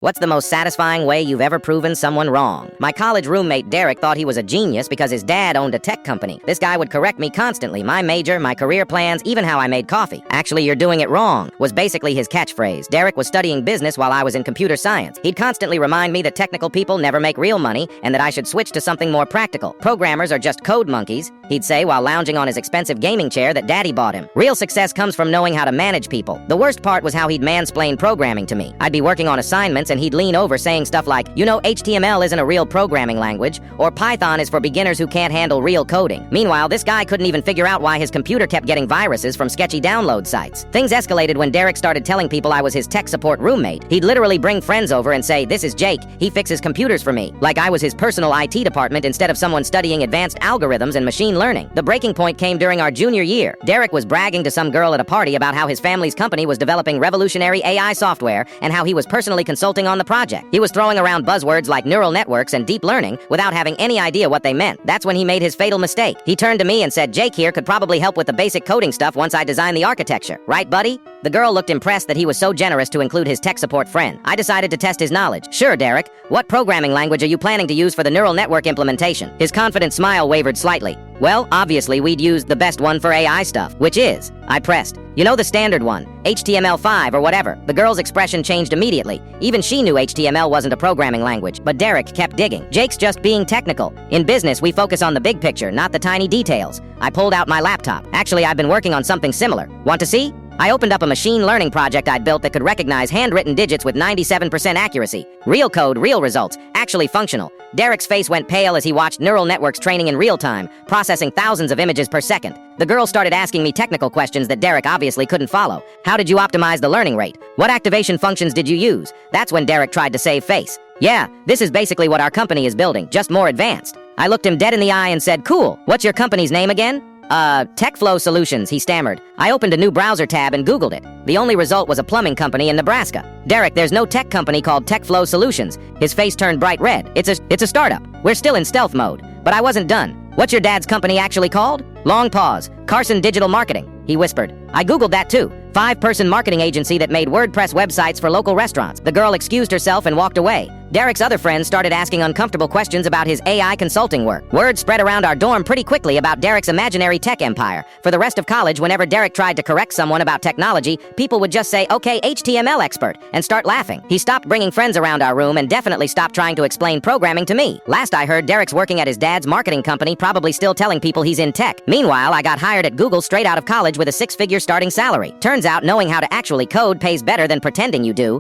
What's the most satisfying way you've ever proven someone wrong? My college roommate Derek thought he was a genius because his dad owned a tech company. This guy would correct me constantly, my major, my career plans, even how I made coffee. Actually, you're doing it wrong, was basically his catchphrase. Derek was studying business while I was in computer science. He'd constantly remind me that technical people never make real money and that I should switch to something more practical. Programmers are just code monkeys, he'd say while lounging on his expensive gaming chair that Daddy bought him. Real success comes from knowing how to manage people. The worst part was how he'd mansplain programming to me. I'd be working on assignments and he'd lean over saying stuff like, you know, HTML isn't a real programming language, or Python is for beginners who can't handle real coding. Meanwhile, this guy couldn't even figure out why his computer kept getting viruses from sketchy download sites. Things escalated when Derek started telling people I was his tech support roommate. He'd literally bring friends over and say, "This is Jake, he fixes computers for me," like I was his personal IT department instead of someone studying advanced algorithms and machine learning. The breaking point came during our junior year. Derek was bragging to some girl at a party about how his family's company was developing revolutionary AI software and how he was personally consulting on the project. He was throwing around buzzwords like neural networks and deep learning without having any idea what they meant. That's when he made his fatal mistake. He turned to me and said, "Jake here could probably help with the basic coding stuff once I design the architecture. Right, buddy?" The girl looked impressed that he was so generous to include his tech support friend. I decided to test his knowledge. "Sure, Derek. What programming language are you planning to use for the neural network implementation?" His confident smile wavered slightly. "Well, obviously we'd use the best one for AI stuff, which is," I pressed, "you know, the standard one, HTML5 or whatever." The girl's expression changed immediately. Even she knew HTML wasn't a programming language, but Derek kept digging. "Jake's just being technical. In business, we focus on the big picture, not the tiny details." I pulled out my laptop. "Actually, I've been working on something similar. Want to see?" I opened up a machine learning project I'd built that could recognize handwritten digits with 97% accuracy. Real code, real results, actually functional. Derek's face went pale as he watched neural networks training in real time, processing thousands of images per second. The girl started asking me technical questions that Derek obviously couldn't follow. "How did you optimize the learning rate? What activation functions did you use?" That's when Derek tried to save face. "Yeah, this is basically what our company is building, just more advanced." I looked him dead in the eye and said, "Cool, what's your company's name again?" TechFlow Solutions," he stammered. I opened a new browser tab and Googled it. The only result was a plumbing company in Nebraska. "Derek, there's no tech company called TechFlow Solutions." His face turned bright red. It's a startup. We're still in stealth mode." But I wasn't done. "What's your dad's company actually called?" Long pause. "Carson Digital Marketing," he whispered. I Googled that too. 5-person marketing agency that made WordPress websites for local restaurants. The girl excused herself and walked away. Derek's other friends started asking uncomfortable questions about his AI consulting work. Word spread around our dorm pretty quickly about Derek's imaginary tech empire. For the rest of college, whenever Derek tried to correct someone about technology, people would just say, "Okay, HTML expert," and start laughing. He stopped bringing friends around our room and definitely stopped trying to explain programming to me. Last I heard, Derek's working at his dad's marketing company, probably still telling people he's in tech. Meanwhile, I got hired at Google straight out of college with a 6-figure starting salary. Turns out knowing how to actually code pays better than pretending you do.